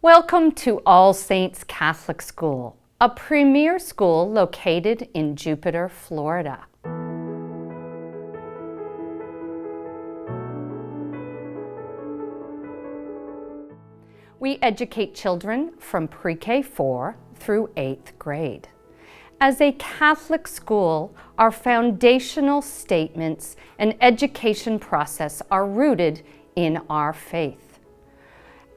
Welcome to All Saints Catholic School, a premier school located in Jupiter, Florida. We educate children from pre-K 4 through 8th grade. As a Catholic school, our foundational statements and education process are rooted in our faith.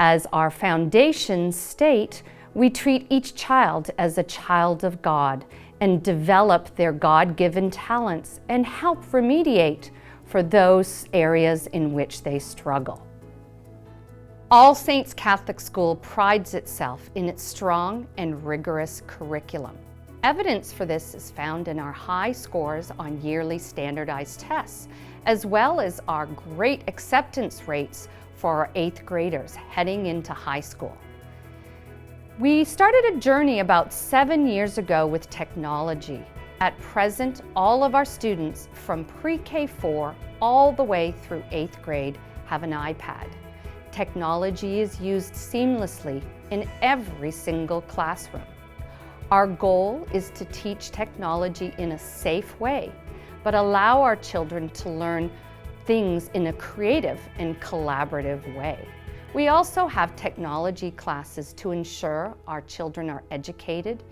As our foundations state, we treat each child as a child of God and develop their God-given talents and help remediate for those areas in which they struggle. All Saints Catholic School prides itself in its strong and rigorous curriculum. Evidence for this is found in our high scores on yearly standardized tests, as well as our great acceptance rates for our 8th graders heading into high school. We started a journey about 7 years ago with technology. At present, all of our students from pre-K 4 all the way through 8th grade have an iPad. Technology is used seamlessly in every single classroom. Our goal is to teach technology in a safe way, but allow our children to learn things in a creative and collaborative way. We also have technology classes to ensure our children are educated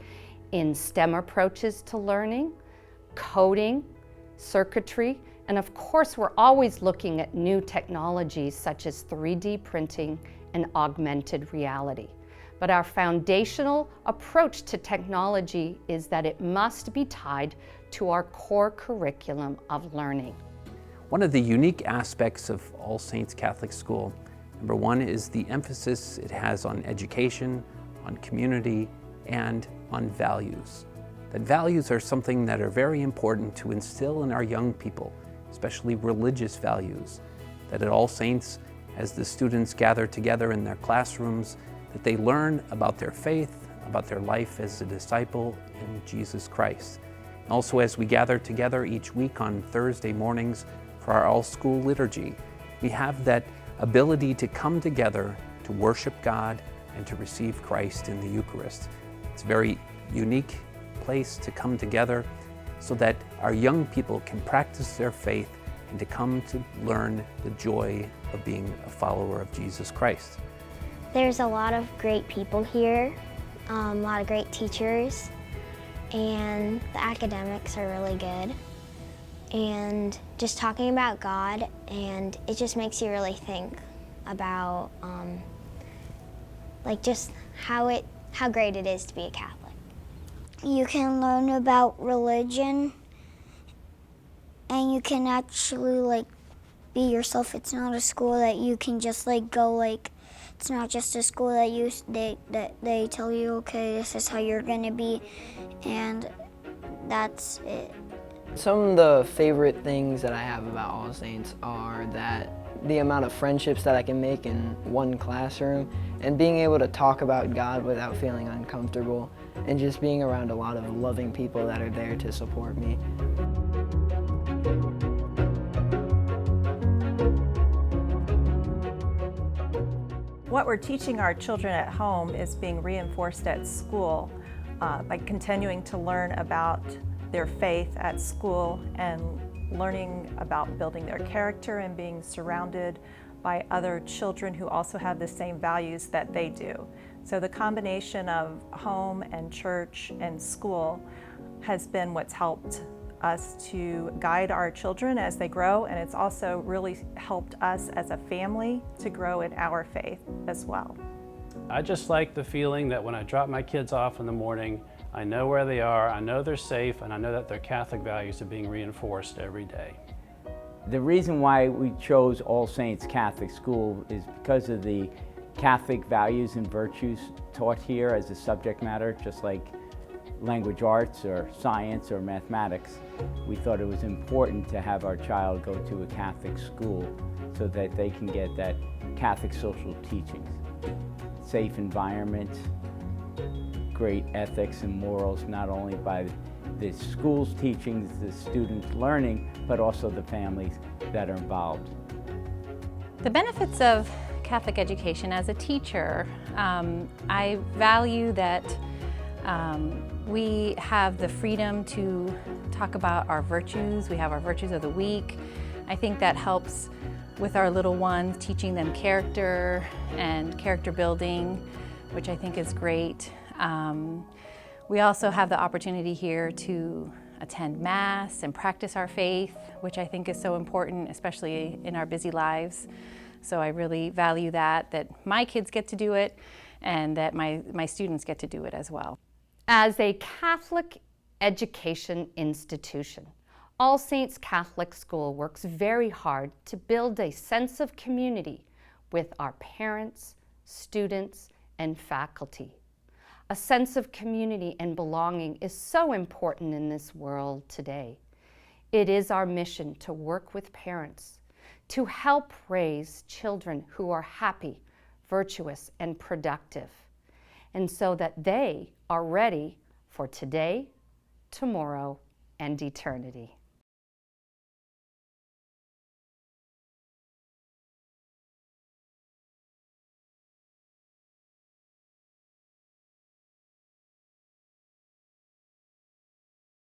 in STEM approaches to learning, coding, circuitry, and of course we're always looking at new technologies such as 3D printing and augmented reality. But our foundational approach to technology is that it must be tied to our core curriculum of learning. One of the unique aspects of All Saints Catholic School, number one, is the emphasis it has on education, on community, and on values. That values are something that are very important to instill in our young people, especially religious values. That at All Saints, as the students gather together in their classrooms, that they learn about their faith, about their life as a disciple in Jesus Christ. And also as we gather together each week on Thursday mornings for our all-school liturgy, we have that ability to come together to worship God and to receive Christ in the Eucharist. It's a very unique place to come together so that our young people can practice their faith and to come to learn the joy of being a follower of Jesus Christ. There's a lot of great people here, a lot of great teachers, and the academics are really good. And just talking about God, and it just makes you really think about like just how great it is to be a Catholic. You can learn about religion, and you can actually like be yourself. It's not a school that you can just like go like. It's not just a school that they tell you, okay, this is how you're gonna be, and that's it. Some of the favorite things that I have about All Saints are that the amount of friendships that I can make in one classroom and being able to talk about God without feeling uncomfortable and just being around a lot of loving people that are there to support me. What we're teaching our children at home is being reinforced at school by continuing to learn about their faith at school and learning about building their character and being surrounded by other children who also have the same values that they do. So the combination of home and church and school has been what's helped us to guide our children as they grow, and it's also really helped us as a family to grow in our faith as well. I just like the feeling that when I drop my kids off in the morning, I know where they are, I know they're safe, and I know that their Catholic values are being reinforced every day. The reason why we chose All Saints Catholic School is because of the Catholic values and virtues taught here as a subject matter, just like language arts or science or mathematics. We thought it was important to have our child go to a Catholic school so that they can get that Catholic social teachings. Safe environment, great ethics and morals, not only by the school's teachings, the students learning, but also the families that are involved. The benefits of Catholic education as a teacher. I value that we have the freedom to talk about our virtues. We have our virtues of the week. I think that helps with our little ones, teaching them character and character building, which I think is great. We also have the opportunity here to attend Mass and practice our faith, which I think is so important, especially in our busy lives. So I really value that my kids get to do it and that my students get to do it as well. As a Catholic education institution, All Saints Catholic School works very hard to build a sense of community with our parents, students, and faculty. A sense of community and belonging is so important in this world today. It is our mission to work with parents, to help raise children who are happy, virtuous, and productive, and so that they are ready for today, tomorrow, and eternity.